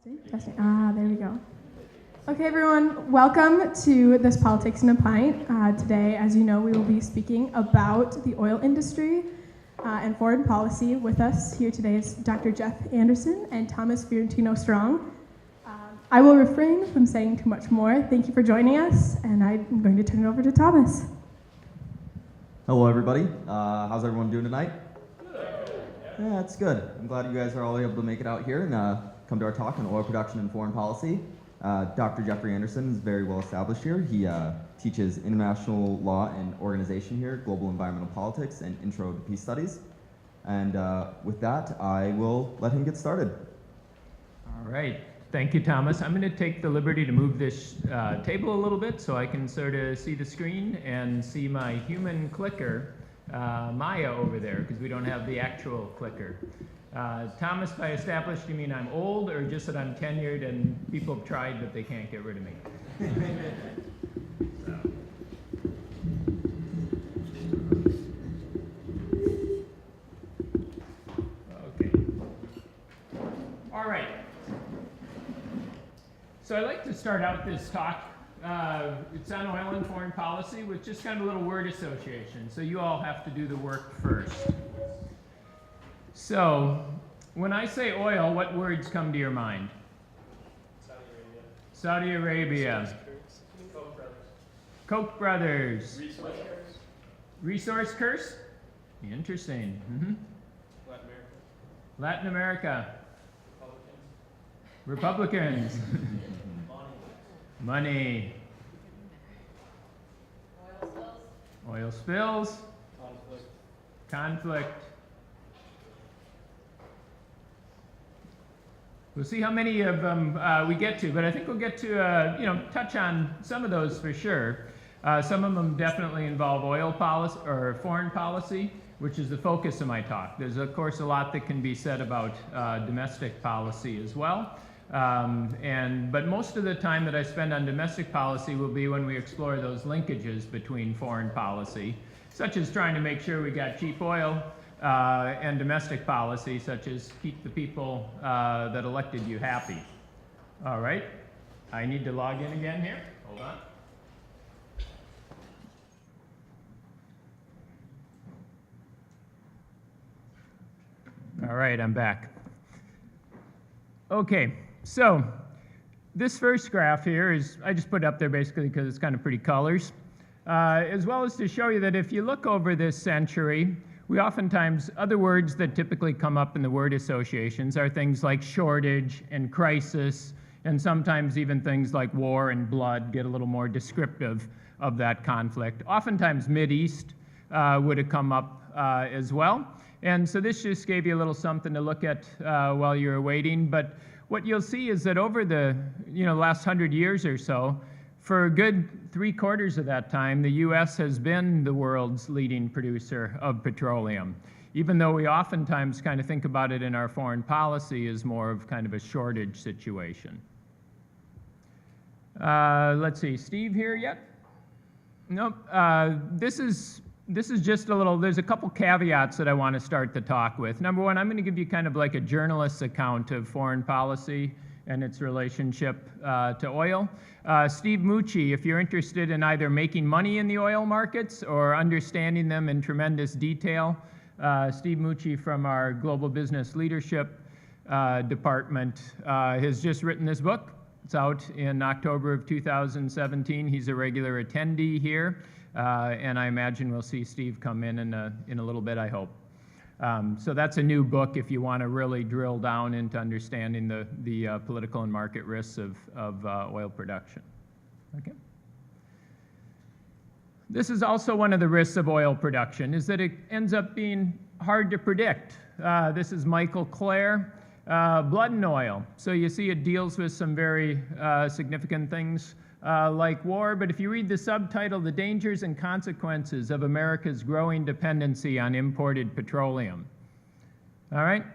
Testing. There we go. Okay, everyone, welcome to This Politics in a Pint. Today, as you know, we will be speaking about the oil industry and foreign policy. With us here today is Dr. Jeff Anderson and Thomas Fiorentino-Strawn. I will refrain from saying too much more. Thank you for joining us, and I'm going to turn it over to Thomas. Hello, everybody. How's everyone doing tonight? Yeah, it's good. I'm glad you guys are all able to make it out here and come to our talk on oil production and foreign policy. Dr. Jeffrey Anderson is very well established here. He teaches international law and organization here, global environmental politics, and intro to peace studies. And with that, I will let him get started. All right. Thank you, Thomas. I'm going to take the liberty to move this table a little bit so I can sort of see the screen and see my human clicker, Maya, over there, because we don't have the actual clicker. Thomas, by established, you mean I'm old, or just that I'm tenured and people have tried but they can't get rid of me? Okay. All right. So I'd like to start out this talk. It's on oil and foreign policy with just kind of a little word association. So you all have to do the work first. So, when I say oil, what words come to your mind? Saudi Arabia. Koch brothers. Koch brothers. Resource curse. Resource curse? Interesting. Mm-hmm. Latin America. Latin America. Republicans. Republicans. Money. Oil spills. Conflict. We'll see how many of them we get to, but I think we'll get to touch on some of those for sure. Some of them definitely involve oil policy or foreign policy, which is the focus of my talk. There's of course a lot that can be said about domestic policy as well, but most of the time that I spend on domestic policy will be when we explore those linkages between foreign policy, such as trying to make sure we got cheap oil. And domestic policy, such as keep the people that elected you happy. All right, I need to log in again here. Hold on. All right, I'm back. Okay, so this first graph here is, I just put it up there basically because it's kind of pretty colors, as well as to show you that if you look over this century, we oftentimes, other words that typically come up in the word associations are things like shortage and crisis, and sometimes even things like war and blood get a little more descriptive of that conflict. Oftentimes Mideast would have come up as well. And so this just gave you a little something to look at while you're waiting. But what you'll see is that over the last 100 years or so, for a good 3/4 of that time, the U.S. has been the world's leading producer of petroleum, even though we oftentimes kind of think about it in our foreign policy as more of kind of a shortage situation. Let's see, Steve here yet? Nope. This is just a little, there's a couple caveats that I want to start the talk with. Number one, I'm going to give you kind of like a journalist's account of foreign policy and its relationship to oil. Steve Moochie, if you're interested in either making money in the oil markets or understanding them in tremendous detail, Steve Moochie from our Global Business Leadership Department has just written this book. It's out in October of 2017. He's a regular attendee here, and I imagine we'll see Steve come in a little bit, I hope. So that's a new book if you want to really drill down into understanding the political and market risks of oil production. Okay. This is also one of the risks of oil production, is that it ends up being hard to predict. This is Michael Clare, Blood and Oil. So you see it deals with some very significant things like war, but if you read the subtitle, The Dangers and Consequences of America's Growing Dependency on Imported Petroleum. All right?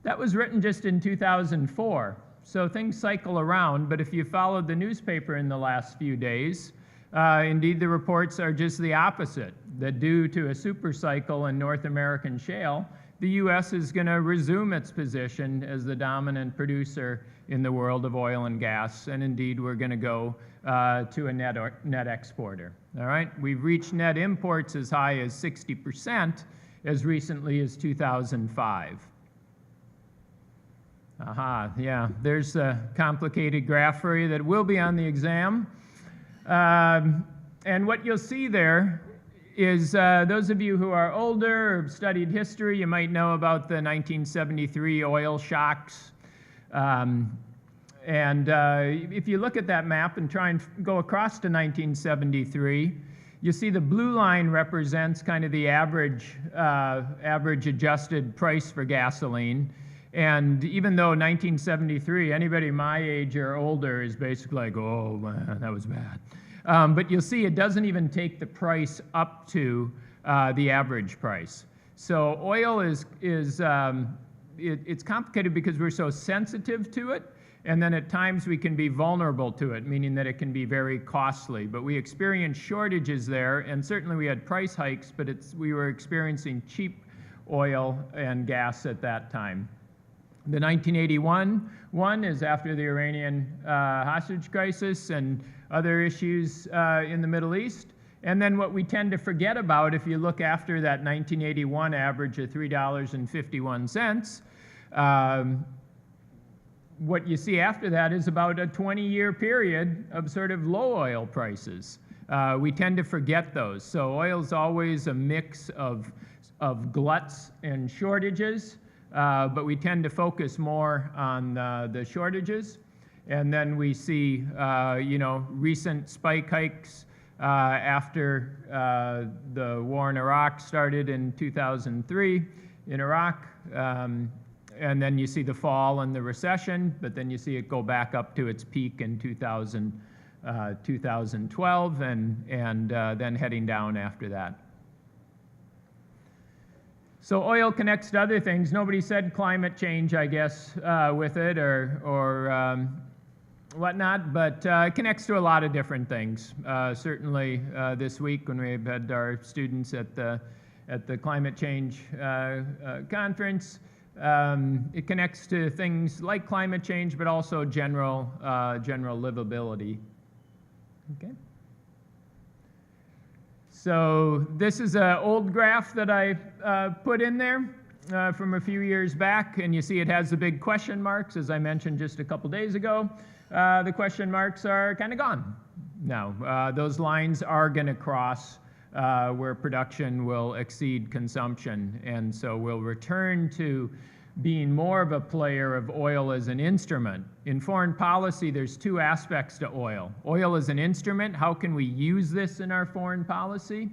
That was written just in 2004, so things cycle around, but if you followed the newspaper in the last few days, indeed the reports are just the opposite, that due to a supercycle in North American shale, the U.S. is going to resume its position as the dominant producer in the world of oil and gas, and indeed we're going to go to a net exporter. All right, we've reached net imports as high as 60% as recently as 2005. Aha, yeah, there's a complicated graph for you that will be on the exam. And what you'll see there is those of you who are older or have studied history, you might know about the 1973 oil shocks. If you look at that map and try and go across to 1973, you see the blue line represents kind of the average adjusted price for gasoline. And even though 1973, anybody my age or older is basically like, oh man, that was bad. But you'll see it doesn't even take the price up to the average price. So oil it's complicated because we're so sensitive to it, and then at times we can be vulnerable to it, meaning that it can be very costly. But we experienced shortages there, and certainly we had price hikes, but we were experiencing cheap oil and gas at that time. The 1981 one is after the Iranian hostage crisis and other issues in the Middle East. And then what we tend to forget about, if you look after that 1981 average of $3.51, what you see after that is about a 20-year period of sort of low oil prices. We tend to forget those. So oil's always a mix of gluts and shortages. But we tend to focus more on the shortages. And then we see, recent spike hikes after the war in Iraq started in 2003 in Iraq. And then you see the fall and the recession, but then you see it go back up to its peak in 2012 and then heading down after that. So oil connects to other things. Nobody said climate change, I guess, with it or whatnot, but it connects to a lot of different things. Certainly this week when we've had our students at the climate change conference, it connects to things like climate change, but also general livability. Okay. So this is an old graph that I put in there from a few years back, and you see it has the big question marks, as I mentioned just a couple days ago. The question marks are kind of gone now. Those lines are going to cross where production will exceed consumption, and so we'll return to being more of a player of oil as an instrument. In foreign policy, there's two aspects to oil. Oil as an instrument, how can we use this in our foreign policy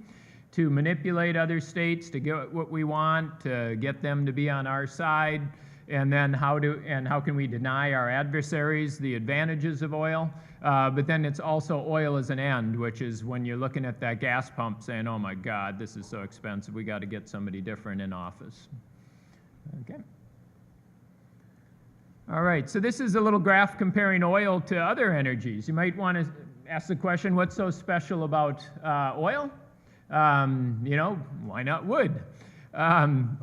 to manipulate other states to get what we want, to get them to be on our side, and then how can we deny our adversaries the advantages of oil? But then it's also oil as an end, which is when you're looking at that gas pump saying, oh my God, this is so expensive, we got to get somebody different in office. Okay. All right, so this is a little graph comparing oil to other energies. You might want to ask the question, what's so special about oil? Why not wood?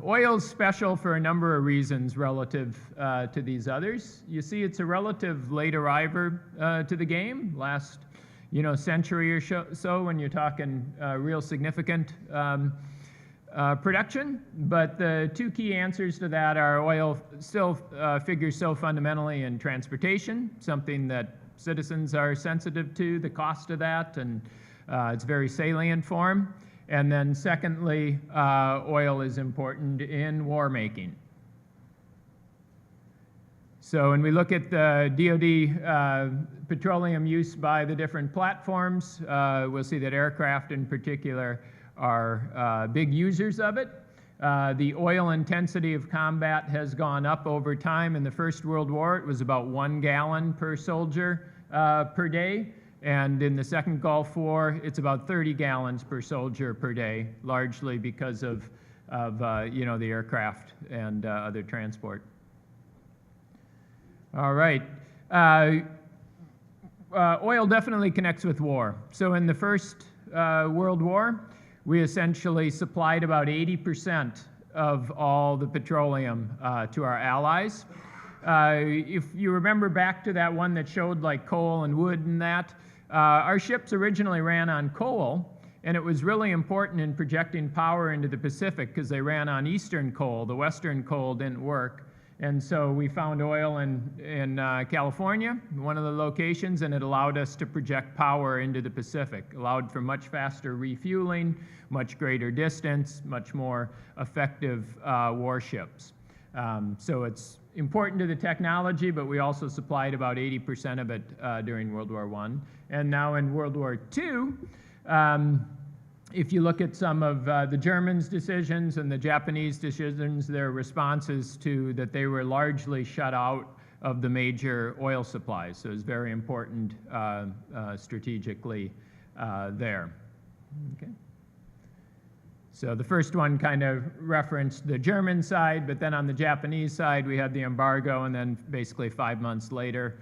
Oil's special for a number of reasons relative to these others. You see, it's a relative late arriver to the game, last century or so when you're talking real significant production, but the two key answers to that are oil still figures so fundamentally in transportation, something that citizens are sensitive to, the cost of that, and it's very salient for them. And then secondly, oil is important in war making. So when we look at the DoD petroleum use by the different platforms, we'll see that aircraft in particular are big users of it. The oil intensity of combat has gone up over time. In the First World War, it was about 1 gallon per soldier per day. And in the Second Gulf War, it's about 30 gallons per soldier per day, largely because of the aircraft and other transport. All right. Oil definitely connects with war. So in the First World War, we essentially supplied about 80% of all the petroleum to our allies. If you remember back to that one that showed like coal and wood and that, our ships originally ran on coal, and it was really important in projecting power into the Pacific because they ran on eastern coal. The western coal didn't work. And so we found oil in California, one of the locations, and it allowed us to project power into the Pacific, allowed for much faster refueling, much greater distance, much more effective warships. So it's important to the technology, but we also supplied about 80% of it during World War I. And now in World War II, if you look at some of the Germans' decisions and the Japanese decisions, their responses to that they were largely shut out of the major oil supplies. So it's very important strategically there. Okay. So the first one kind of referenced the German side, but then on the Japanese side, we had the embargo, and then basically 5 months later,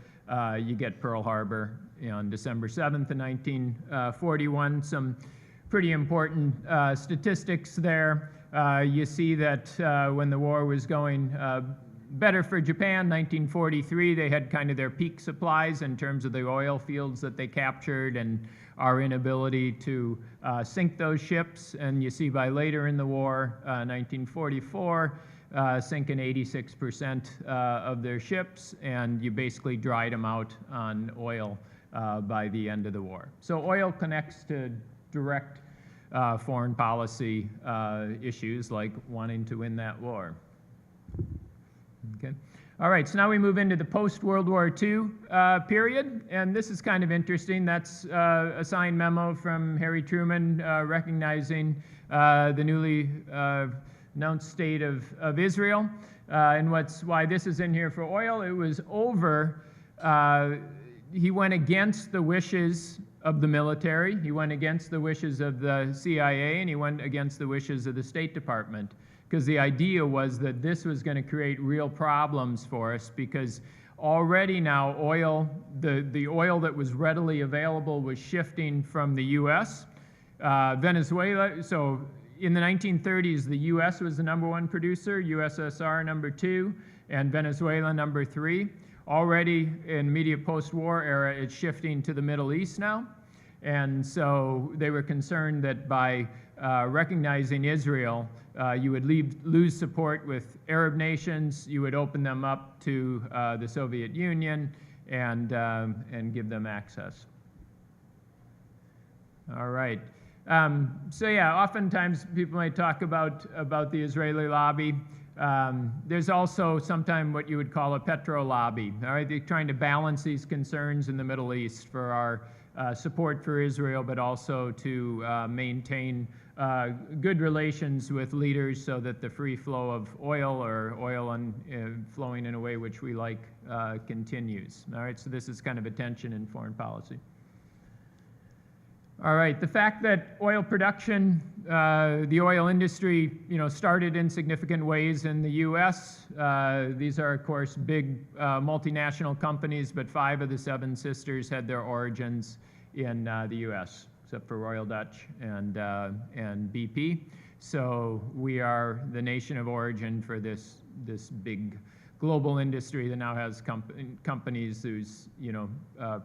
you get Pearl Harbor on December 7th, 1941. Some pretty important statistics there. You see that when the war was going better for Japan, 1943, they had kind of their peak supplies in terms of the oil fields that they captured and our inability to sink those ships. And you see by later in the war, 1944, sinking 86% of their ships, and you basically dried them out on oil by the end of the war. So oil connects to direct foreign policy issues like wanting to win that war. Okay. All right, so now we move into the post-World War II period, and this is kind of interesting. That's a signed memo from Harry Truman recognizing the newly announced state of Israel. And why this is in here for oil, it was over, he went against the wishes of the military, he went against the wishes of the CIA, and he went against the wishes of the State Department. Because the idea was that this was going to create real problems for us, because already now oil, the oil that was readily available was shifting from the U.S. Venezuela, so in the 1930s, the U.S. was the #1 producer, USSR #2, and Venezuela #3. Already in immediate post-war era, it's shifting to the Middle East now. And so they were concerned that by recognizing Israel, you would lose support with Arab nations, you would open them up to the Soviet Union and give them access. All right. So yeah, oftentimes people might talk about the Israeli lobby. There's also sometimes what you would call a petro lobby. All right, they're trying to balance these concerns in the Middle East for our support for Israel, but also to maintain good relations with leaders so that the free flow of oil or oil flowing in a way which we like continues. All right, so this is kind of a tension in foreign policy. All right, the fact that oil production, the oil industry, started in significant ways in the U.S. These are, of course, big multinational companies, but 5 of the 7 sisters had their origins in the U.S., except for Royal Dutch and BP. So we are the nation of origin for this big global industry that now has companies whose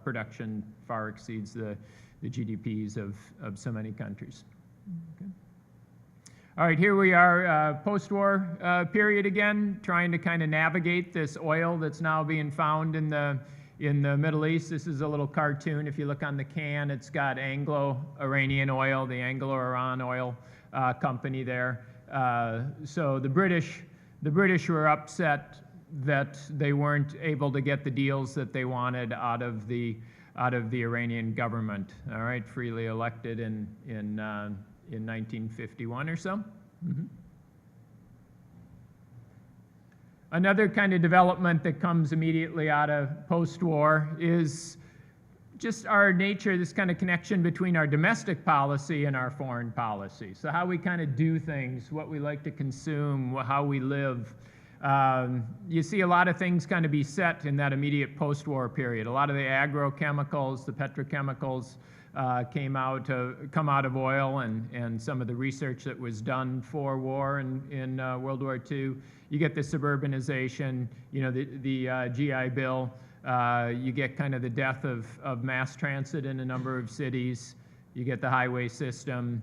production far exceeds the GDPs of so many countries. Okay. All right, here we are, post-war period again, trying to kind of navigate this oil that's now being found in the Middle East. This is a little cartoon. If you look on the can, it's got Anglo-Iranian oil, the Anglo-Iran oil company there. So the British were upset that they weren't able to get the deals that they wanted out of the Iranian government, all right, freely elected in 1951 or so. Mm-hmm. Another kind of development that comes immediately out of post-war is just our nature, this kind of connection between our domestic policy and our foreign policy. So how we kind of do things, what we like to consume, how we live. You see a lot of things kind of be set in that immediate post-war period. A lot of the agrochemicals, the petrochemicals come out of oil, and some of the research that was done for war in World War II. You get the suburbanization, the GI Bill. You get kind of the death of mass transit in a number of cities. You get the highway system.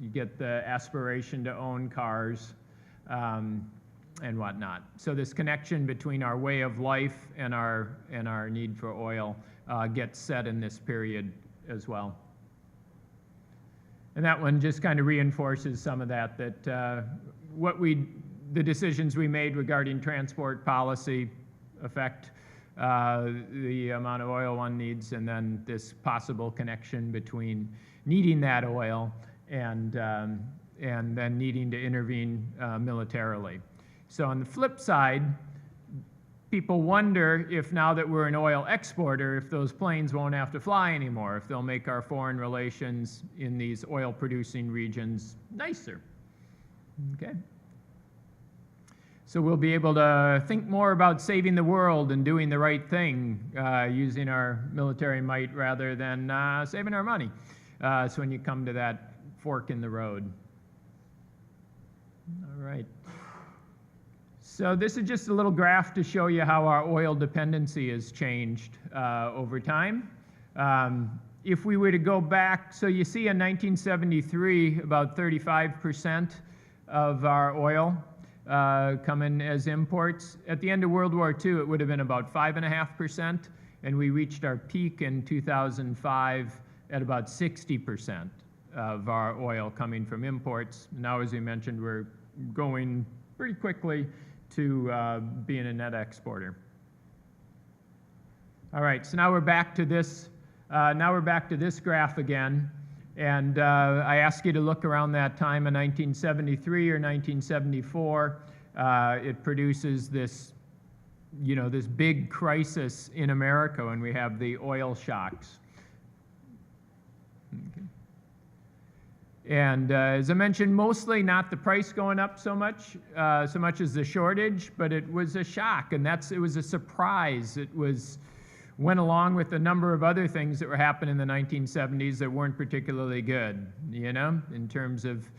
You get the aspiration to own cars and whatnot. So this connection between our way of life and our need for oil gets set in this period as well. And that one just kind of reinforces some of that the decisions we made regarding transport policy affect the amount of oil one needs, and then this possible connection between needing that oil and then needing to intervene militarily. So on the flip side, people wonder if now that we're an oil exporter, if those planes won't have to fly anymore, if they'll make our foreign relations in these oil-producing regions nicer. Okay? So we'll be able to think more about saving the world and doing the right thing using our military might rather than saving our money. So when you come to that fork in the road. All right. So this is just a little graph to show you how our oil dependency has changed over time. If we were to go back, so you see in 1973, about 35% of our oil come in as imports. At the end of World War II, it would have been about 5.5%, and we reached our peak in 2005 at about 60% of our oil coming from imports. Now, as we mentioned, we're going pretty quickly to being a net exporter. All right, so now we're back to this. Now we're back to this graph again, and I ask you to look around that time in 1973 or 1974. It produces this, this big crisis in America when we have the oil shocks. Okay. And as I mentioned, mostly not the price going up so much as the shortage, but it was a shock, and it was a surprise. It went along with a number of other things that were happening in the 1970s that weren't particularly good, in terms of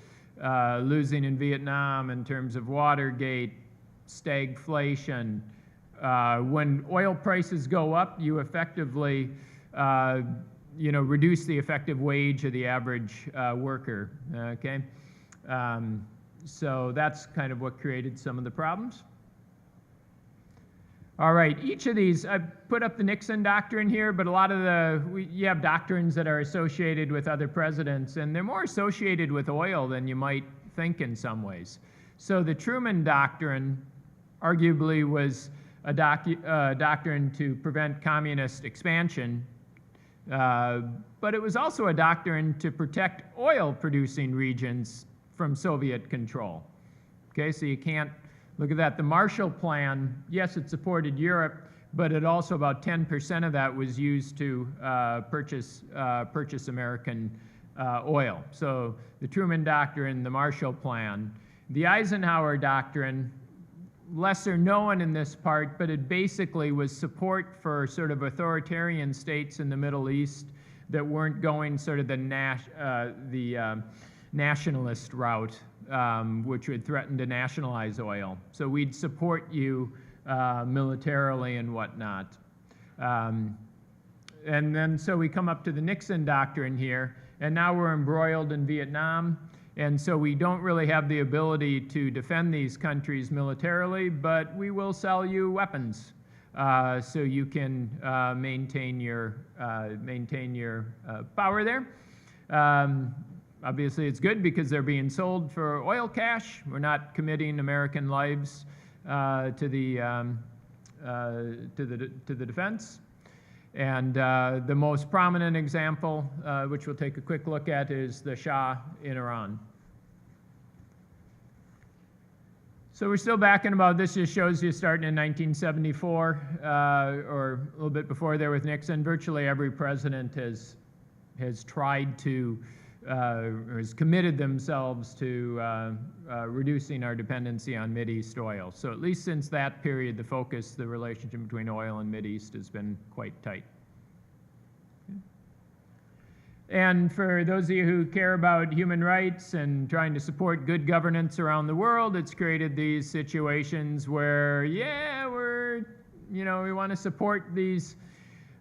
losing in Vietnam, in terms of Watergate, stagflation. When oil prices go up, you effectively reduce the effective wage of the average worker, okay? So that's kind of what created some of the problems. All right, each of these, I put up the Nixon Doctrine here, but a lot of you have doctrines that are associated with other presidents, and they're more associated with oil than you might think in some ways. So the Truman Doctrine arguably was a doctrine to prevent communist expansion, but it was also a doctrine to protect oil-producing regions from Soviet control. Okay, so you can't look at that. The Marshall Plan, yes, it supported Europe, but it also about 10% of that was used to purchase American oil. So the Truman Doctrine, the Marshall Plan, the Eisenhower Doctrine, lesser known in this part, but it basically was support for sort of authoritarian states in the Middle East that weren't going sort of the nationalist route, which would threaten to nationalize oil. So we'd support you militarily and whatnot. And then so we come up to the Nixon Doctrine here, and now we're embroiled in Vietnam. And so we don't really have the ability to defend these countries militarily, but we will sell you weapons so you can maintain your power there. Obviously, it's good because they're being sold for oil cash. We're not committing American lives to the defense. And the most prominent example, which we'll take a quick look at, is the Shah in Iran. So we're still back in about, this just shows you starting in 1974, or a little bit before there with Nixon. Virtually every president has tried to has committed themselves to reducing our dependency on Mideast oil. So at least since that period, the relationship between oil and Mideast has been quite tight. And for those of you who care about human rights and trying to support good governance around the world, it's created these situations where, yeah, we want to support these,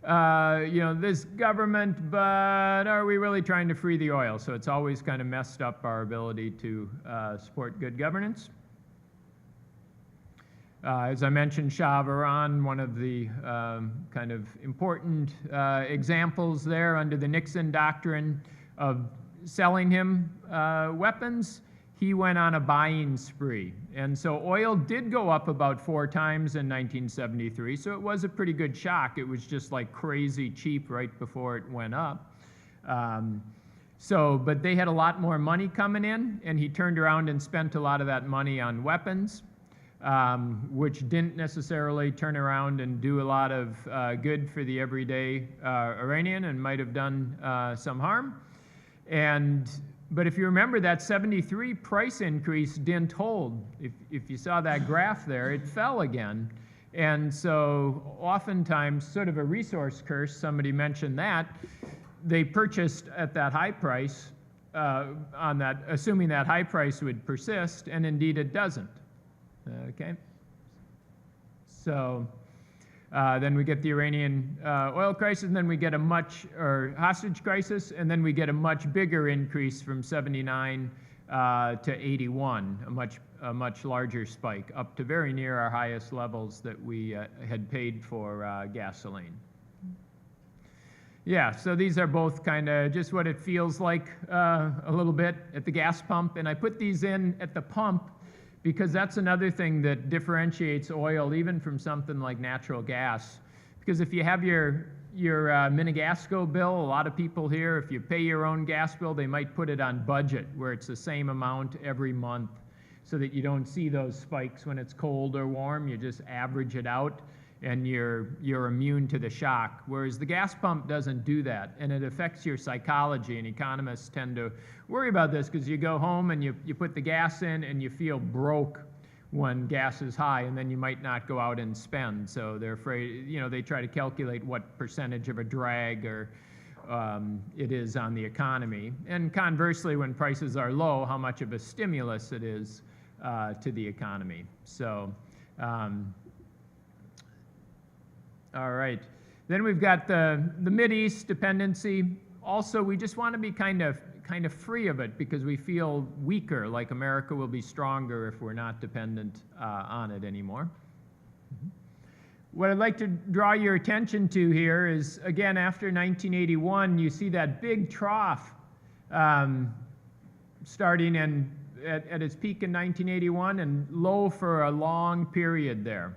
this government, but are we really trying to free the oil? So it's always kind of messed up our ability to support good governance. As I mentioned, Shah of Iran, one of the kind of important examples there under the Nixon Doctrine of selling him weapons, he went on a buying spree. And so oil did go up about 4 times in 1973, so it was a pretty good shock. It was just like crazy cheap right before it went up. But they had a lot more money coming in, and he turned around and spent a lot of that money on weapons. Which didn't necessarily turn around and do a lot of good for the everyday Iranian and might have done some harm. But if you remember, that 73 price increase didn't hold. If you saw that graph there, it fell again. And so oftentimes, sort of a resource curse, somebody mentioned that, they purchased at that high price, assuming that high price would persist, and indeed it doesn't. Okay, so then we get the Iranian oil crisis, and then we get hostage crisis, and then we get a much bigger increase from 79 to 81, a much larger spike, up to very near our highest levels that we had paid for gasoline. Yeah, so these are both kind of just what it feels like a little bit at the gas pump, and I put these in at the pump because that's another thing that differentiates oil even from something like natural gas. Because if you have your Minigasco bill, a lot of people here, if you pay your own gas bill, they might put it on budget, where it's the same amount every month, so that you don't see those spikes when it's cold or warm. You just average it out, and you're immune to the shock. Whereas the gas pump doesn't do that, and it affects your psychology, and economists tend to worry about this because you go home and you put the gas in and you feel broke when gas is high, and then you might not go out and spend. So they're afraid, they try to calculate what percentage of a drag or it is on the economy. And conversely, when prices are low, how much of a stimulus it is to the economy. So, all right. Then we've got the Mideast dependency. Also, we just want to be kind of free of it because we feel weaker, like America will be stronger if we're not dependent on it anymore. What I'd like to draw your attention to here is, again, after 1981, you see that big trough starting at its peak in 1981 and low for a long period there.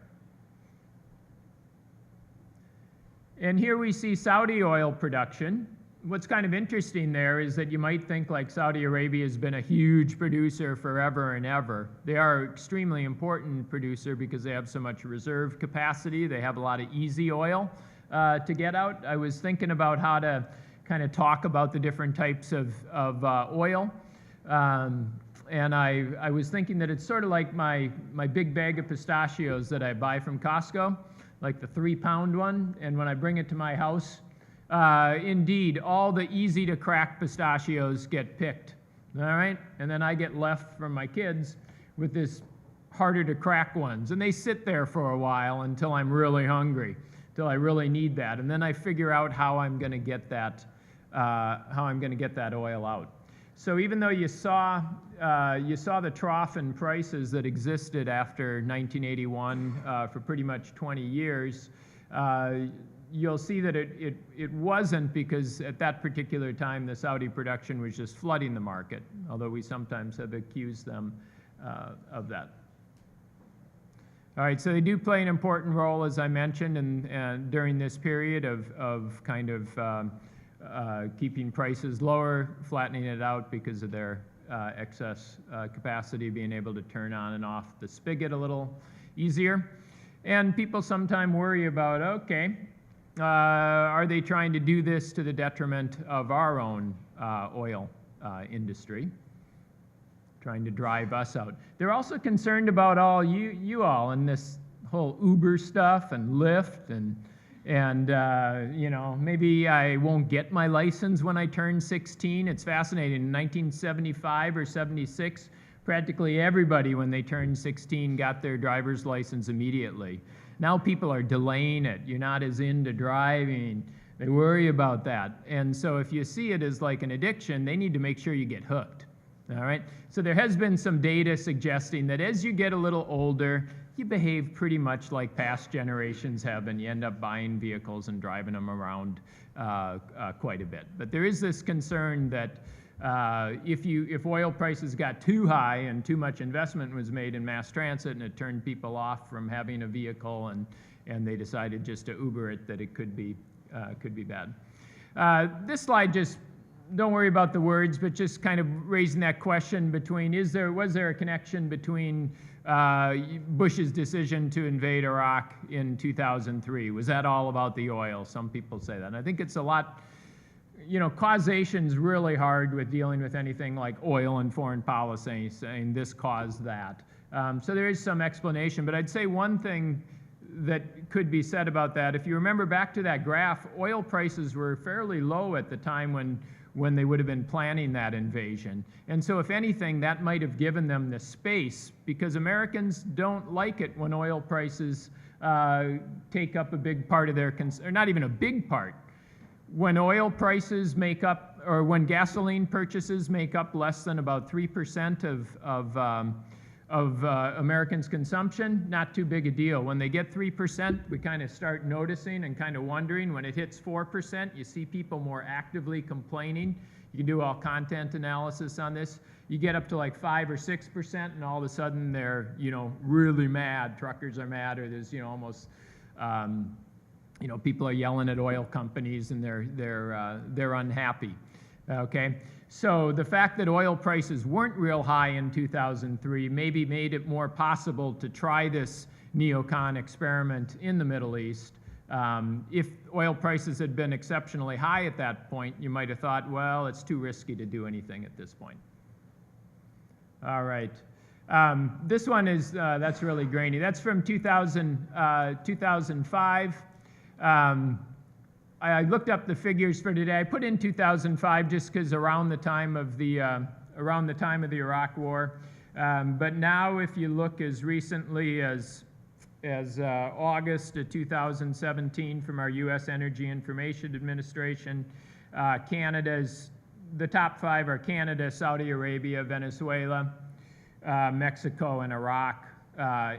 And here we see Saudi oil production. What's kind of interesting there is that you might think like Saudi Arabia has been a huge producer forever and ever. They are an extremely important producer because they have so much reserve capacity. They have a lot of easy oil to get out. I was thinking about how to kind of talk about the different types of oil. And I was thinking that it's sort of like my big bag of pistachios that I buy from Costco, like the 3-pound one. And when I bring it to my house, indeed, all the easy-to-crack pistachios get picked, all right? And then I get left from my kids with this harder-to-crack ones. And they sit there for a while until I'm really hungry, until I really need that. And then I figure out how I'm going to get that, oil out. So even though you saw the trough in prices that existed after 1981 for pretty much 20 years, you'll see that it wasn't, because at that particular time the Saudi production was just flooding the market, although we sometimes have accused them of that. All right, so they do play an important role, as I mentioned, and during this period of kind of keeping prices lower, flattening it out because of their excess capacity, being able to turn on and off the spigot a little easier. And people sometimes worry about, okay, are they trying to do this to the detriment of our own oil industry, trying to drive us out. They're also concerned about all you all and this whole Uber stuff and Lyft and you know, maybe I won't get my license when I turn 16. It's fascinating. In 1975 or 76, practically everybody when they turned 16 got their driver's license immediately. Now people are delaying it. You're not as into driving. They worry about that. And so if you see it as like an addiction, they need to make sure you get hooked. All right? So there has been some data suggesting that as you get a little older, you behave pretty much like past generations have, and you end up buying vehicles and driving them around quite a bit. But there is this concern that if oil prices got too high and too much investment was made in mass transit and it turned people off from having a vehicle and they decided just to Uber it, that it could be bad. This slide just, don't worry about the words, but just kind of raising that question between, was there a connection between Bush's decision to invade Iraq in 2003? Was that all about the oil? Some people say that. And I think it's a lot, you know, causation's really hard with dealing with anything like oil and foreign policy, saying this caused that. So there is some explanation, but I'd say one thing that could be said about that, if you remember back to that graph, oil prices were fairly low at the time when they would have been planning that invasion. And so if anything, that might have given them the space, because Americans don't like it when oil prices take up a big part of their, or not even a big part. When oil prices make up, or when gasoline purchases make up less than about 3% of Americans' consumption, not too big a deal. When they get 3%, we kind of start noticing and kind of wondering. When it hits 4%, you see people more actively complaining. You can do all content analysis on this. You get up to like 5 or 6%, and all of a sudden they're, you know, really mad. Truckers are mad, or there's, you know, almost, you know, people are yelling at oil companies, and they're unhappy. Okay. So the fact that oil prices weren't real high in 2003 maybe made it more possible to try this neocon experiment in the Middle East. If oil prices had been exceptionally high at that point, you might have thought, well, it's too risky to do anything at this point. All right. This one is, that's really grainy. That's from 2005. I looked up the figures for today. I put in 2005 just because around the time of the Iraq War. But now, if you look as recently as August of 2017 from our U.S. Energy Information Administration, the top 5 are Canada, Saudi Arabia, Venezuela, Mexico, and Iraq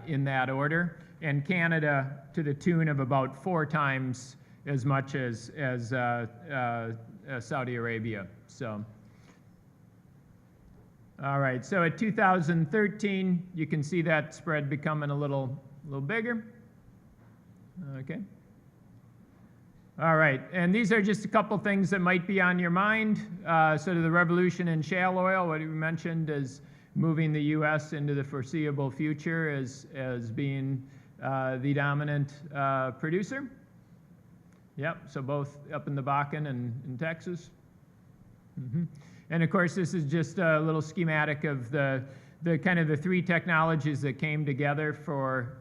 in that order. And Canada to the tune of about 4 times as much as Saudi Arabia. So, all right. So at 2013, you can see that spread becoming a little bigger. Okay. All right. And these are just a couple things that might be on your mind. Sort of the revolution in shale oil. What we mentioned is moving the U.S. into the foreseeable future as being the dominant producer. Yep, so both up in the Bakken and in Texas. And of course, this is just a little schematic of the kind of the 3 technologies that came together for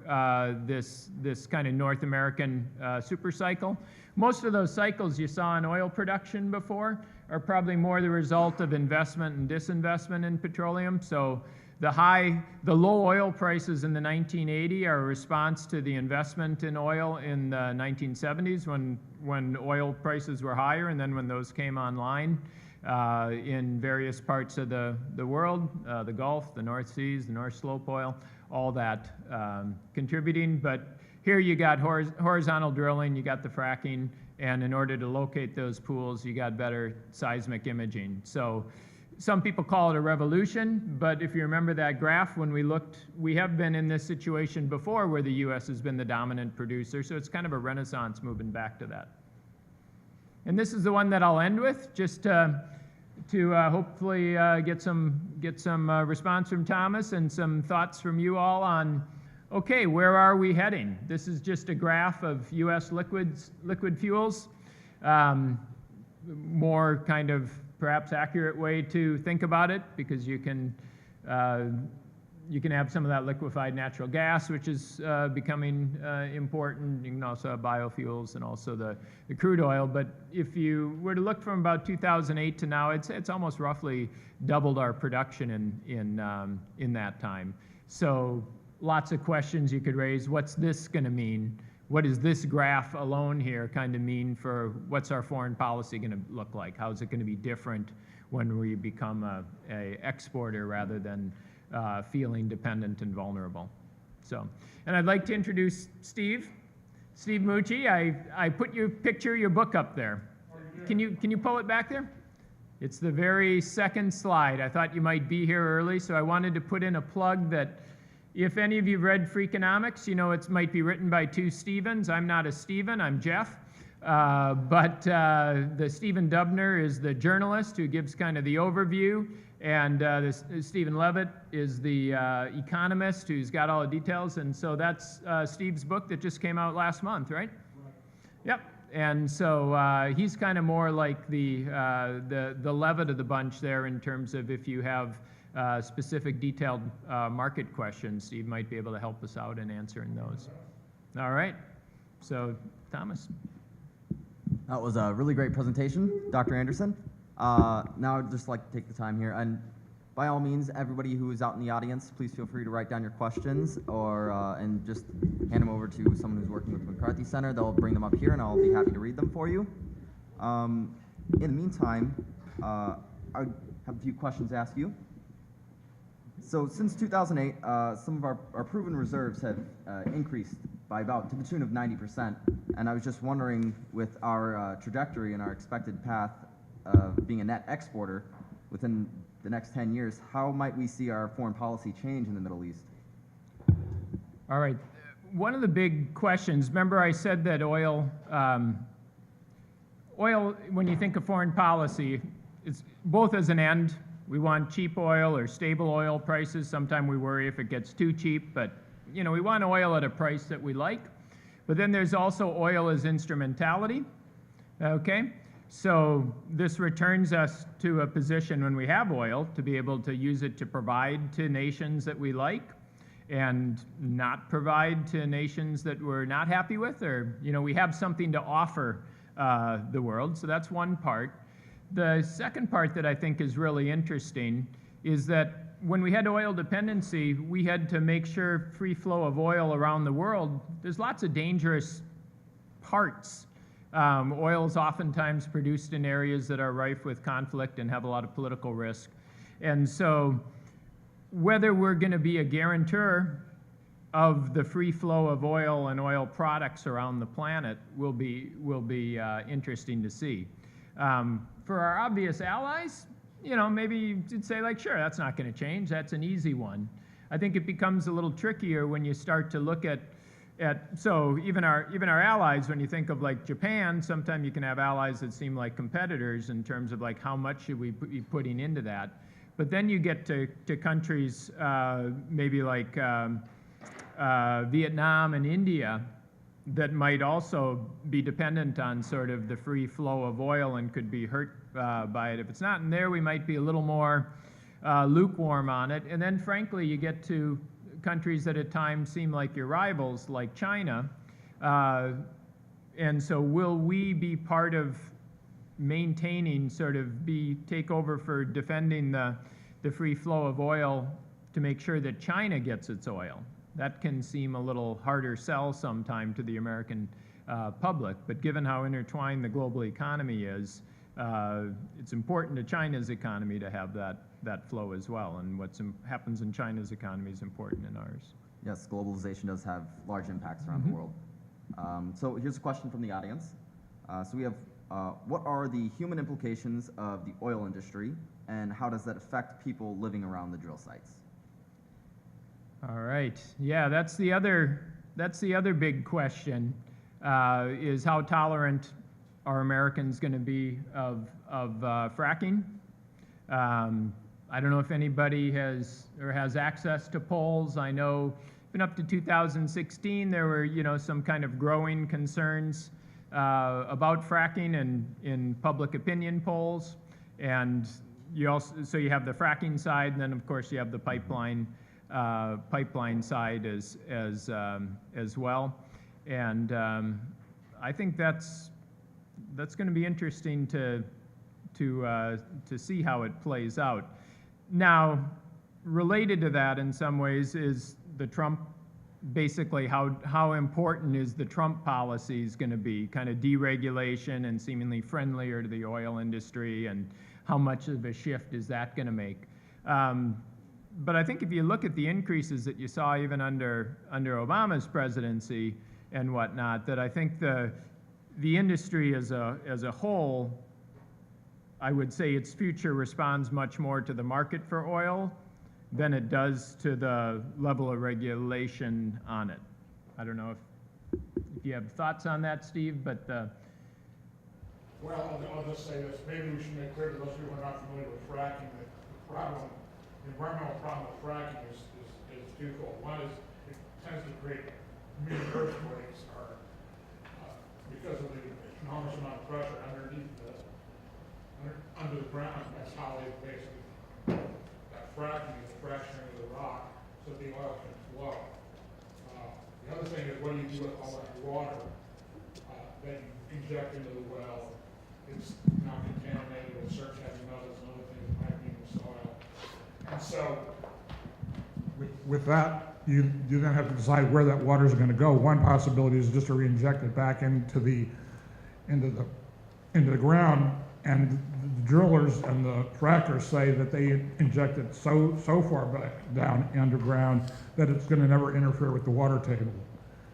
this kind of North American supercycle. Most of those cycles you saw in oil production before are probably more the result of investment and disinvestment in petroleum. So the low oil prices in the 1980 are a response to the investment in oil in the 1970s when oil prices were higher, and then when those came online in various parts of the world, the Gulf, the North Seas, the North Slope oil, all that contributing. But here you got horizontal drilling, you got the fracking, and in order to locate those pools, you got better seismic imaging. So some people call it a revolution, but if you remember that graph, when we have been in this situation before where the U.S. has been the dominant producer, so it's kind of a renaissance moving back to that. And this is the one that I'll end with, just to hopefully get some response from Thomas and some thoughts from you all on, okay, where are we heading? This is just a graph of U.S. liquid fuels. more kind of perhaps accurate way to think about it, because you can have some of that liquefied natural gas, which is becoming important. You can also have biofuels and also the crude oil. But if you were to look from about 2008 to now, it's almost roughly doubled our production in that time. So lots of questions you could raise. What's this going to mean? What does this graph alone here kind of mean for what's our foreign policy going to look like? How is it going to be different when we become a exporter rather than feeling dependent and vulnerable? So, and I'd like to introduce Steve Moochie. I put your book up there. Can you pull it back there? It's the very second slide. I thought you might be here early, so I wanted to put in a plug that if any of you read Freakonomics, you know it might be written by two Stevens. I'm not a Steven, I'm Jeff. But the Stephen Dubner is the journalist who gives kind of the overview, and Stephen Levitt is the economist who's got all the details. And so that's Steve's book that just came out last month, right? Yep. And so he's kind of more like the Levitt of the bunch there in terms of if you have specific detailed market questions, Steve might be able to help us out in answering those. All right. So, Thomas. That was a really great presentation, Dr. Anderson. Now I'd just like to take the time here, and by all means, everybody who is out in the audience, please feel free to write down your questions or and just hand them over to someone who's working with the McCarthy Center. They'll bring them up here, and I'll be happy to read them for you. In the meantime, I have a few questions to ask you. So since 2008, some of our proven reserves have increased by about to the tune of 90%. And I was just wondering, with our trajectory and our expected path of being a net exporter within the next 10 years, how might we see our foreign policy change in the Middle East? All right. One of the big questions, remember I said that oil, when you think of foreign policy, it's both as an end. We want cheap oil or stable oil prices. Sometimes we worry if it gets too cheap, but you know, we want oil at a price that we like. But then there's also oil as instrumentality. Okay? So this returns us to a position when we have oil to be able to use it to provide to nations that we like and not provide to nations that we're not happy with, or you know, we have something to offer the world. So that's one part. The second part that I think is really interesting is that when we had oil dependency, we had to make sure free flow of oil around the world. There's lots of dangerous parts. Oil is oftentimes produced in areas that are rife with conflict and have a lot of political risk. And so whether we're going to be a guarantor of the free flow of oil and oil products around the planet will be interesting to see. For our obvious allies, you know, maybe you'd say like, sure, that's not going to change. That's an easy one. I think it becomes a little trickier when you start to look at so even our allies, when you think of like Japan, sometimes you can have allies that seem like competitors in terms of like how much should we be putting into that. But then you get to countries maybe like Vietnam and India that might also be dependent on sort of the free flow of oil and could be hurt by it. If it's not in there, we might be a little more lukewarm on it. And then frankly, you get to countries that at times seem like your rivals, like China. And so will we be part of maintaining, sort of take over for defending the free flow of oil to make sure that China gets its oil? That can seem a little harder sell sometime to the American public, but given how intertwined the global economy is, it's important to China's economy to have that flow as well, and what happens in China's economy is important in ours. Yes, globalization does have large impacts around the world. So here's a question from the audience. So we have, what are the human implications of the oil industry, and how does that affect people living around the drill sites? All right. Yeah, that's the other big question, is how tolerant are Americans going to be of fracking? I don't know if anybody has access to polls. I know even up to 2016 there were some kind of growing concerns about fracking in public opinion polls, and so you have the fracking side, and then of course you have the pipeline side as well, and I think that's going to be interesting to see how it plays out. Now, related to that in some ways is the Trump. Basically, how important is the Trump policies going to be, kind of deregulation and seemingly friendlier to the oil industry, and how much of a shift is that going to make? But I think if you look at the increases that you saw even under Obama's presidency and whatnot, that I think the industry as a whole, I would say its future responds much more to the market for oil than it does to the level of regulation on it. I don't know if you have thoughts on that, Steve, but well, I'll just say this. Maybe we should make clear to those people who are not familiar with fracking that the environmental problem with fracking is twofold. One is it tends to create mini earthquakes because of the enormous amount of pressure underneath under the ground. That's how they basically fracking is the fracturing of the rock so the oil can flow. The other thing is, what do you do with all that water that you inject into the well? It's now contaminated with certain heavy metals and other things that might be in the soil. And so, with that, you then have to decide where that water is going to go. One possibility is just to re-inject it back into the ground, and the drillers and the frackers say that they inject it so far back down underground that it's going to never interfere with the water table.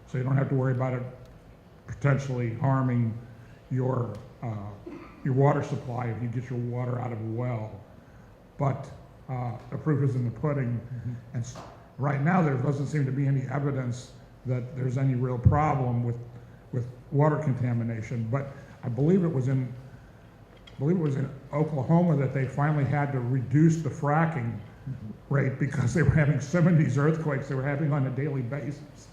So you don't have to worry about it potentially harming your water supply if you get your water out of a well. But the proof is in the pudding. Mm-hmm. And right now there doesn't seem to be any evidence that there's any real problem with water contamination. But I believe it was in Oklahoma that they finally had to reduce the fracking rate because they were having some of these earthquakes they were having on a daily basis,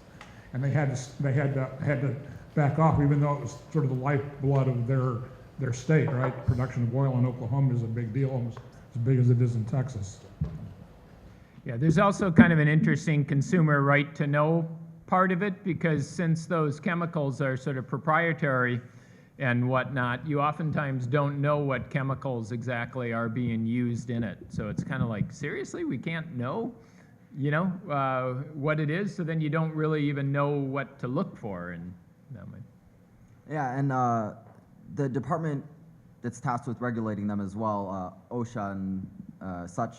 and they had to back off, even though it was sort of the lifeblood of their state, right? The production of oil in Oklahoma is a big deal, almost as big as it is in Texas. yeah, there's also kind of an interesting consumer right to know part of it, because since those chemicals are sort of proprietary and whatnot, you oftentimes don't know what chemicals exactly are being used in it. So it's kind of like, seriously, we can't know, what it is. So then you don't really even know what to look for. And Yeah, and the department that's tasked with regulating them as well, OSHA and such,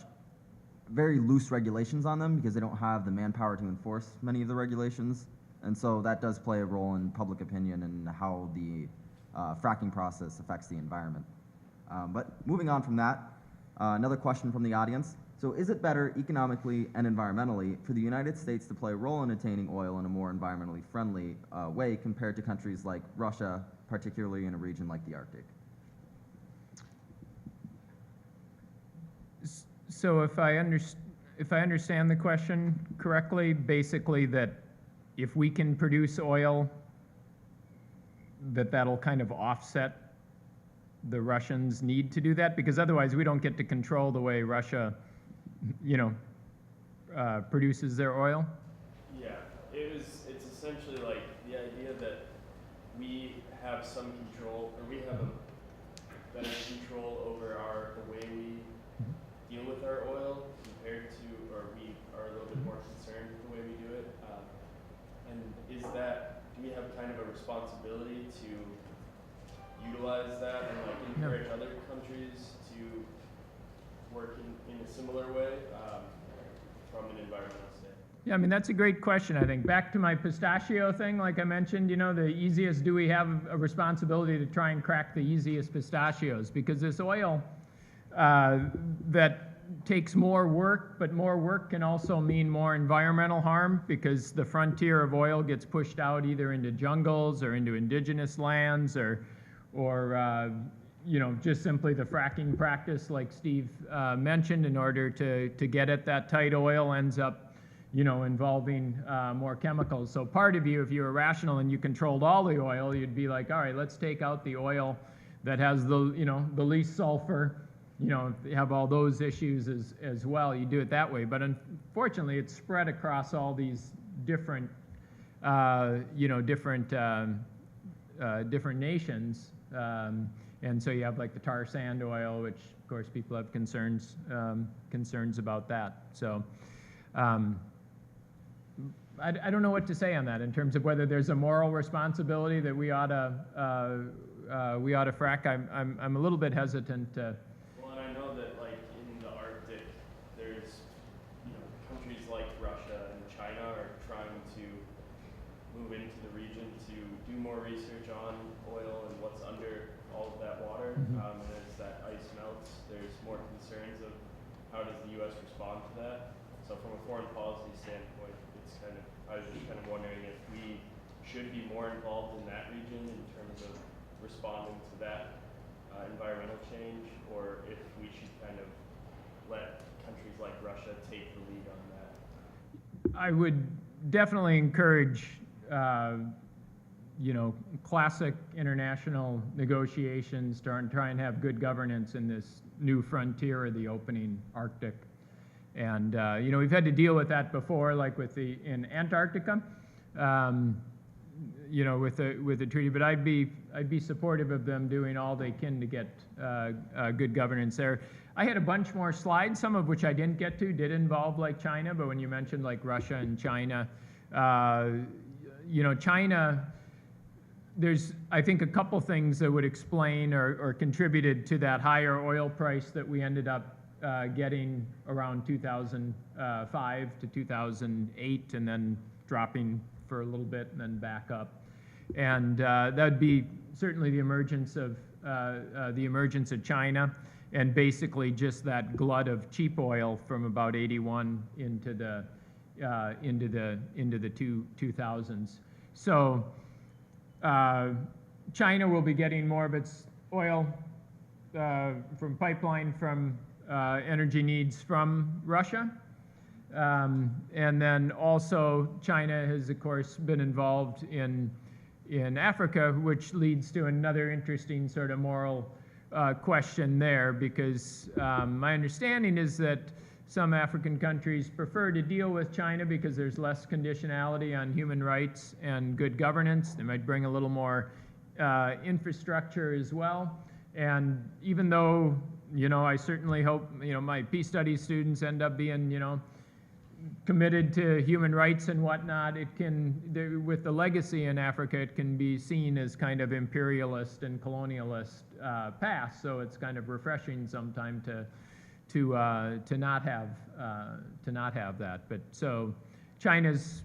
very loose regulations on them because they don't have the manpower to enforce many of the regulations. And so that does play a role in public opinion and how the fracking process affects the environment. But moving on from that, another question from the audience. So is it better economically and environmentally for the United States to play a role in attaining oil in a more environmentally friendly way compared to countries like Russia, particularly in a region like the Arctic? So if I understand the question correctly, basically that if we can produce oil, that'll kind of offset the Russians' need to do that, because otherwise we don't get to control the way Russia, produces their oil. Yeah, it's essentially like the idea that we have some control, or we have a better control over the way we deal with our oil compared to, or we are a little bit more concerned with the way we do it. And is that, do we have kind of a responsibility to utilize that and like encourage other countries to work in a similar way from an environmental standpoint? Yeah, I mean, that's a great question, I think. Back to my pistachio thing, like I mentioned, the easiest, do we have a responsibility to try and crack the easiest pistachios? Because this oil that takes more work, but more work can also mean more environmental harm, because the frontier of oil gets pushed out either into jungles or into indigenous lands, or just simply the fracking practice, like Steve mentioned, in order to get at that tight oil ends up involving more chemicals. So part of you, if you were rational and you controlled all the oil, you'd be like, all right, let's take out the oil that has the least sulfur. You have all those issues as well. You do it that way. But unfortunately, it's spread across all these different, different nations. And so you have like the tar sand oil, which of course people have concerns about that. So I don't know what to say on that in terms of whether there's a moral responsibility that we ought to frack. I'm a little bit hesitant to. Well, and I know that like in the Arctic, there's countries like Russia and China are trying to move into the region to do more research on oil and what's under all of that water. And as that ice melts, there's more concerns of how does the U.S. respond to that. So from a foreign policy standpoint, it's kind of, I was just kind of wondering if we should be more involved in that region in terms of responding to that environmental change, or if we should kind of let countries like Russia take the lead on that. I would definitely encourage, classic international negotiations to try and have good governance in this new frontier of the opening Arctic. And we've had to deal with that before, like in Antarctica, with the treaty. But I'd be supportive of them doing all they can to get good governance there. I had a bunch more slides, some of which I didn't get to, did involve like China. But when you mentioned like Russia and China, China, there's I think a couple things that would explain or contributed to that higher oil price that we ended up getting around 2005 to 2008, and then dropping for a little bit and then back up. And that'd be certainly the emergence of China, and basically just that glut of cheap oil from about 81 into the 2000s. So China will be getting more of its oil from pipeline from energy needs from Russia. And then also China has, of course, been involved in Africa, which leads to another interesting sort of moral question there, because my understanding is that some African countries prefer to deal with China because there's less conditionality on human rights and good governance. They might bring a little more infrastructure as well. And even though, I certainly hope, my peace studies students end up being, committed to human rights and whatnot, with the legacy in Africa, it can be seen as kind of imperialist and colonialist past. So it's kind of refreshing sometime to not have that. But so China's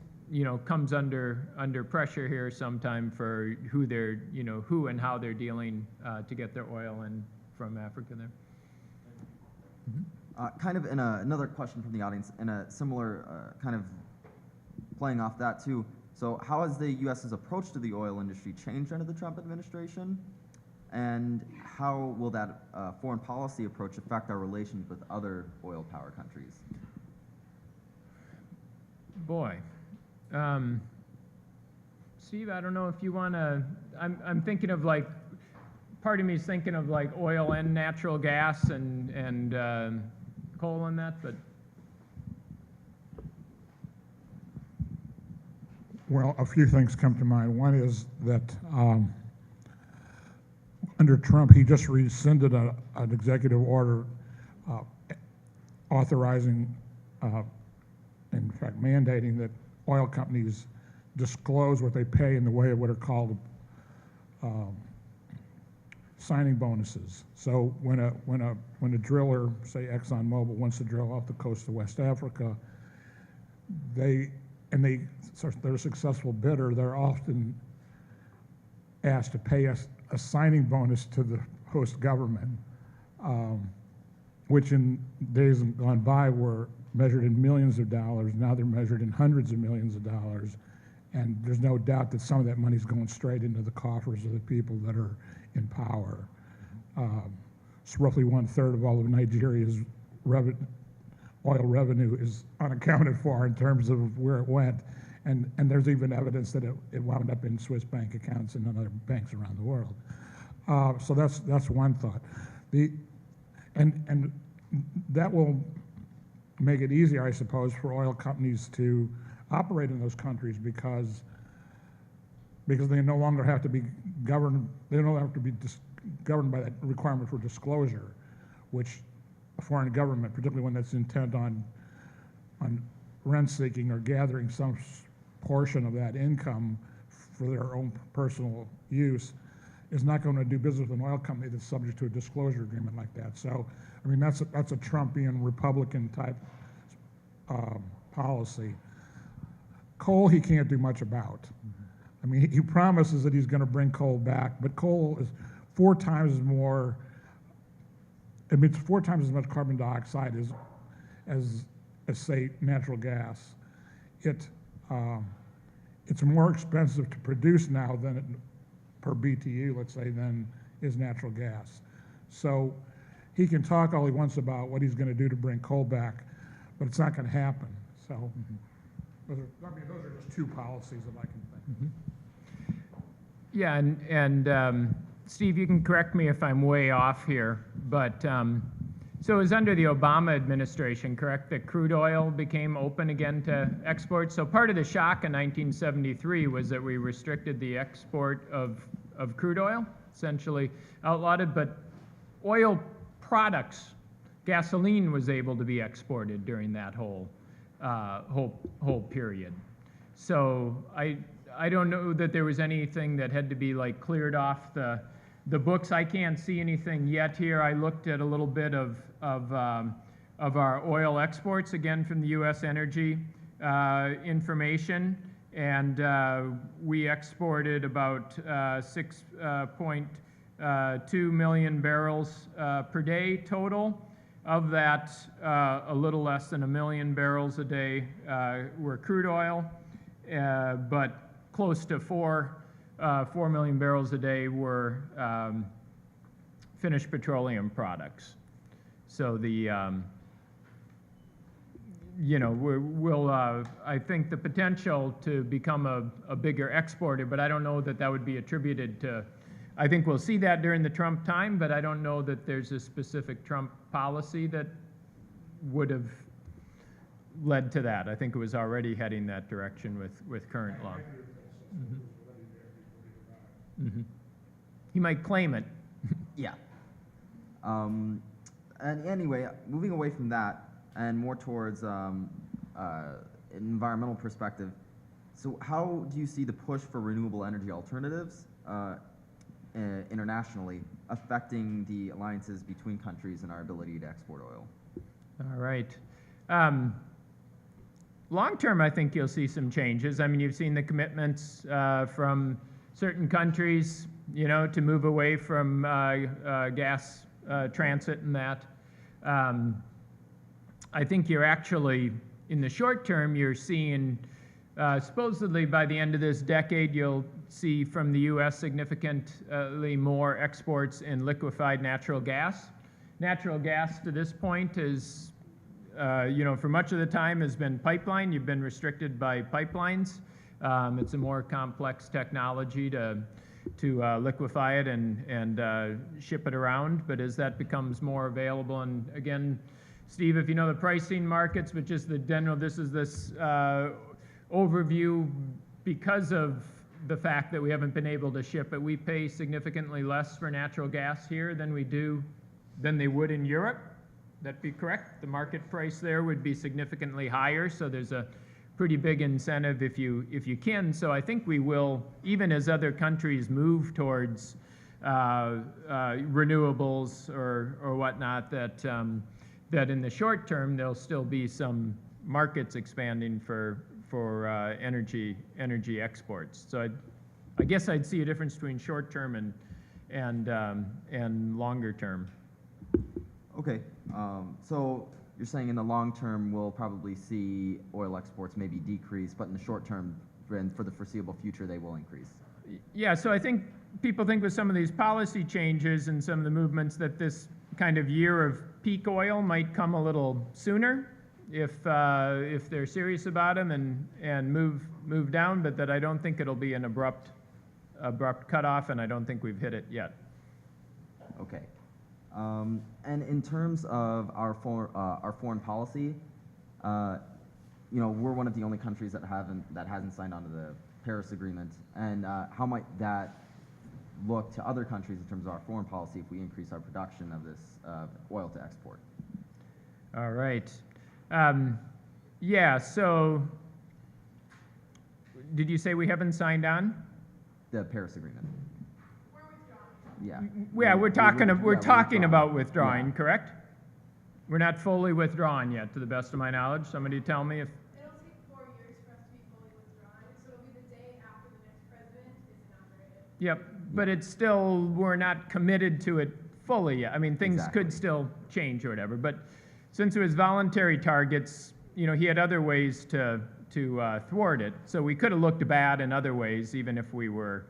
comes under pressure here sometime for who and how they're dealing to get their oil in from Africa there. Kind of in another question from the audience, in a similar kind of playing off that too. So how has the U.S.'s approach to the oil industry changed under the Trump administration? And how will that foreign policy approach affect our relations with other oil power countries? Boy. Steve, I don't know if you want to, I'm thinking of like, part of me is thinking of like oil and natural gas and coal and that, but. Well, a few things come to mind. One is that under Trump, he just rescinded an executive order authorizing, in fact, mandating that oil companies disclose what they pay in the way of what are called signing bonuses. So when a driller, say ExxonMobil, wants to drill off the coast of West Africa, they're a successful bidder, they're often asked to pay a signing bonus to the host government, which in days gone by were measured in millions of dollars. Now they're measured in hundreds of millions of dollars. And there's no doubt that some of that money is going straight into the coffers of the people that are in power. It's roughly 1/3 of all of Nigeria's oil revenue is unaccounted for in terms of where it went. And there's even evidence that it wound up in Swiss bank accounts and in other banks around the world. So that's one thought. And that will make it easier, I suppose, for oil companies to operate in those countries because they no longer have to be governed. They no longer have to be governed by that requirement for disclosure, which a foreign government, particularly one that's intent on rent seeking or gathering some portion of that income for their own personal use, is not going to do business with an oil company that's subject to a disclosure agreement like that. So, I mean, that's a Trumpian Republican type policy. Coal, he can't do much about. I mean, he promises that he's going to bring coal back, but coal is 4 times more. It emits 4 times as much carbon dioxide as say natural gas. It's more expensive to produce now per BTU, let's say, than is natural gas. So he can talk all he wants about what he's going to do to bring coal back, but it's not going to happen. So those are just 2 policies that I can think of. Yeah, and Steve, you can correct me if I'm way off here, but so it was under the Obama administration, correct, that crude oil became open again to export? So part of the shock in 1973 was that we restricted the export of crude oil, essentially outlawed it, but oil products, gasoline was able to be exported during that whole period. So I don't know that there was anything that had to be like cleared off the books. I can't see anything yet here. I looked at a little bit of our oil exports, again, from the U.S. Energy information, and we exported about 6.2 million barrels per day total. Of that, a little less than 1 million barrels a day were crude oil, but close to 4 million barrels a day were finished petroleum products. So the, I think the potential to become a bigger exporter, but I don't know that that would be attributed to, I think we'll see that during the Trump time, but I don't know that there's a specific Trump policy that would have led to that. I think it was already heading that direction with current law. Mm-hmm. He might claim it. Yeah. And anyway, moving away from that and more towards an environmental perspective, so how do you see the push for renewable energy alternatives internationally affecting the alliances between countries and our ability to export oil? All right. Long term, I think you'll see some changes. I mean, you've seen the commitments from certain countries, to move away from gas transit and that. I think you're actually, in the short term, you're seeing, supposedly by the end of this decade, you'll see from the U.S. significantly more exports in liquefied natural gas. Natural gas to this point is, for much of the time has been pipeline. You've been restricted by pipelines. It's a more complex technology to liquefy it and ship it around. But as that becomes more available, and again, Steve, if you know the pricing markets, but just the general, this overview, because of the fact that we haven't been able to ship it, we pay significantly less for natural gas here than they would in Europe. That'd be correct. The market price there would be significantly higher, so there's a pretty big incentive if you can. So I think we will, even as other countries move towards renewables or whatnot, that in the short term there'll still be some markets expanding for energy exports. So I guess I'd see a difference between short term and longer term. Okay, so you're saying in the long term we'll probably see oil exports maybe decrease, but in the short term and for the foreseeable future they will increase. Yeah, so I think people think with some of these policy changes and some of the movements that this kind of year of peak oil might come a little sooner if they're serious about them and move down, but that I don't think it'll be an abrupt cutoff, and I don't think we've hit it yet. Okay. And in terms of our foreign policy, we're one of the only countries that hasn't signed on to the Paris Agreement. And how might that look to other countries in terms of our foreign policy if we increase our production of this oil to export? All right. Yeah. So, did you say we haven't signed on? The Paris Agreement. Yeah. Yeah, we're talking about withdrawing, Yeah. correct? We're not fully withdrawn yet, to the best of my knowledge. Somebody tell me if. It'll take 4 years for us to be fully withdrawn, so it'll be the day after the next president is inaugurated. Yep, but it's still, we're not committed to it fully yet. I mean, things Exactly. could still change or whatever. But since it was voluntary targets, he had other ways to thwart it. So we could have looked bad in other ways, even if we were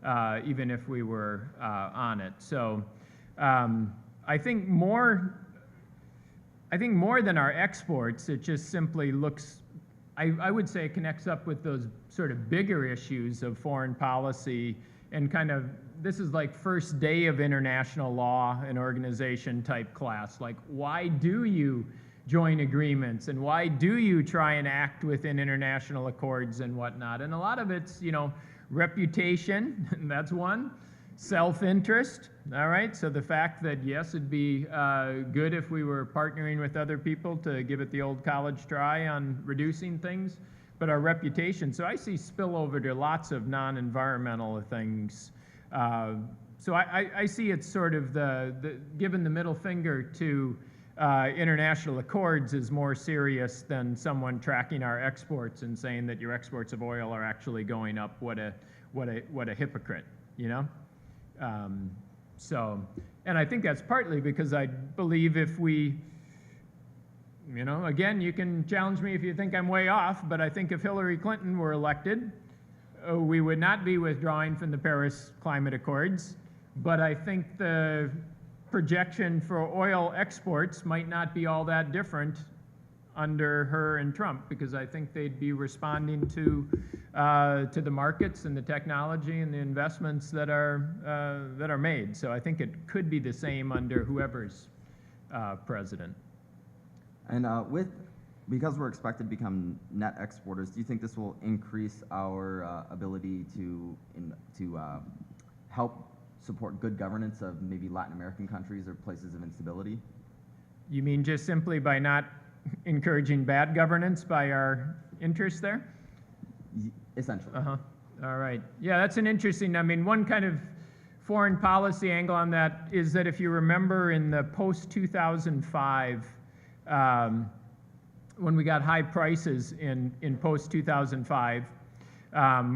on it. So I think more than our exports, it just simply looks, I would say it connects up with those sort of bigger issues of foreign policy and kind of, this is like first day of international law and organization type class. Like, why do you join agreements and why do you try and act within international accords and whatnot? And a lot of it's, reputation, that's one. Self-interest, all right? So the fact that, yes, it'd be good if we were partnering with other people to give it the old college try on reducing things, but our reputation. So I see spillover to lots of non-environmental things. So I see it's sort of the giving the middle finger to international accords is more serious than someone tracking our exports and saying that your exports of oil are actually going up. What a hypocrite, So, and I think that's partly because I believe if we, again, you can challenge me if you think I'm way off, but I think if Hillary Clinton were elected, we would not be withdrawing from the Paris Climate Accords. But I think the projection for oil exports might not be all that different under her and Trump, because I think they'd be responding to the markets and the technology and the investments that are made. So I think it could be the same under whoever's president. And because we're expected to become net exporters, do you think this will increase our ability to help support good governance of maybe Latin American countries or places of instability? You mean just simply by not encouraging bad governance by our interests there? Essentially. Uh-huh. All right. Yeah, that's an interesting, one kind of foreign policy angle on that is that if you remember in the post-2005, when we got high prices in post-2005,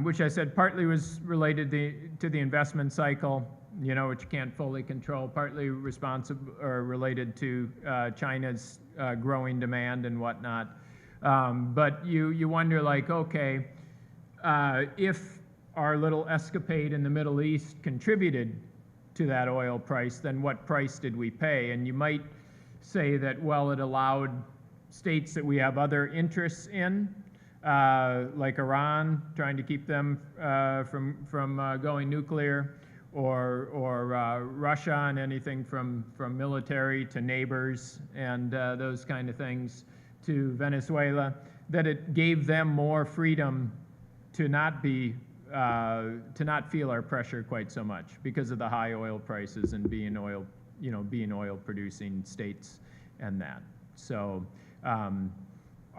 which I said partly was related to the investment cycle, which you can't fully control, partly responsible or related to China's growing demand and whatnot. But you wonder, like, okay, if our little escapade in the Middle East contributed to that oil price, then what price did we pay? And you might say that, well, it allowed states that we have other interests in, like Iran, trying to keep them from going nuclear, or Russia and anything from military to neighbors and those kind of things, to Venezuela, that it gave them more freedom to not feel our pressure quite so much because of the high oil prices and being oil producing states and that. So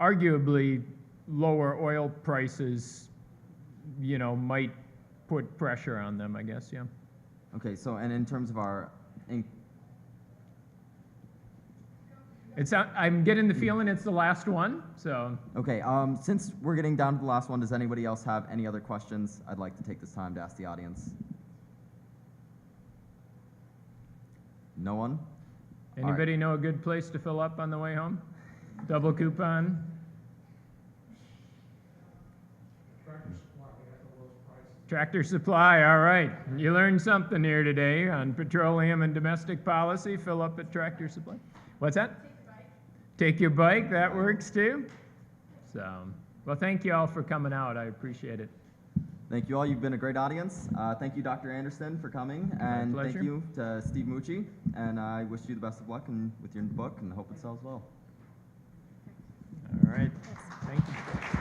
arguably lower oil prices, might put pressure on them, I guess, yeah. Okay, so, and in terms of I'm getting the feeling it's the last one, so. Okay, since we're getting down to the last one, does anybody else have any other questions? I'd like to take this time to ask the audience. No one? Anybody know a good place to fill up on the way home? Double coupon? Tractor Supply, all right. You learned something here today on petroleum and domestic policy. Fill up at Tractor Supply. What's that? take your bike, that works too. So, well, thank you all for coming out. I appreciate it. Thank you all. You've been a great audience. Thank you, Dr. Anderson, for coming. And pleasure. thank you to Steve Moochie. And I wish you the best of luck with your book and hope it sells well. All right. Thank you.